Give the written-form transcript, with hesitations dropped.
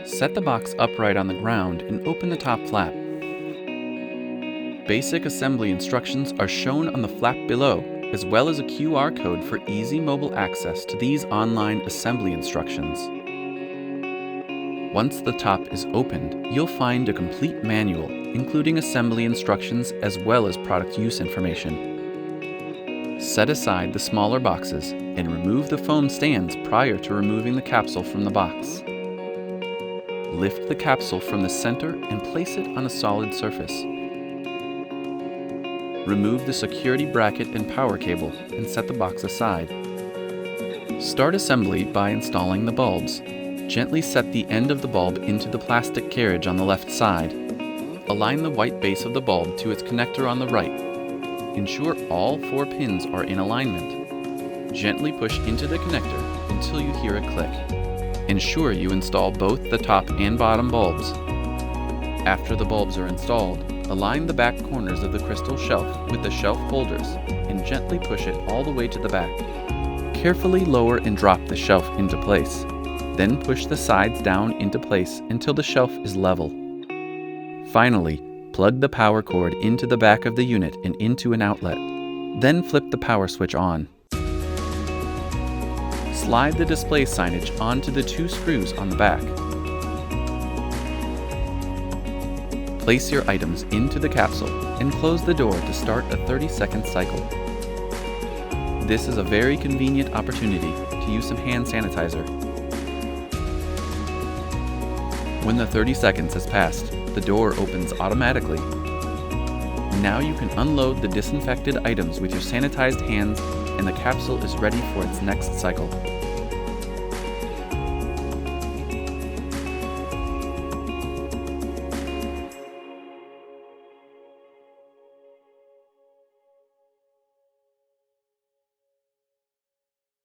Set the box upright on the ground and open the top flap. Basic assembly instructions are shown on the flap below, as well as a QR code for easy mobile access to these online assembly instructions. Once the top is opened, you'll find a complete manual, including assembly instructions as well as product use information. Set aside the smaller boxes and remove the foam stands prior to removing the capsule from the box. Lift the capsule from the center and place it on a solid surface. Remove the security bracket and power cable and set the box aside. Start assembly by installing the bulbs. Gently set the end of the bulb into the plastic carriage on the left side. Align the white base of the bulb to its connector on the right. Ensure all 4 pins are in alignment. Gently push into the connector until you hear a click. Ensure you install both the top and bottom bulbs. After the bulbs are installed, align the back corners of the crystal shelf with the shelf holders and gently push it all the way to the back. Carefully lower and drop the shelf into place. Then push the sides down into place until the shelf is level. Finally, plug the power cord into the back of the unit and into an outlet. Then flip the power switch on. Slide the display signage onto the 2 screws on the back. Place your items into the capsule and close the door to start a 30-second cycle. This is a very convenient opportunity to use some hand sanitizer. When the 30 seconds has passed, the door opens automatically. Now you can unload the disinfected items with your sanitized hands and the capsule is ready for its next cycle.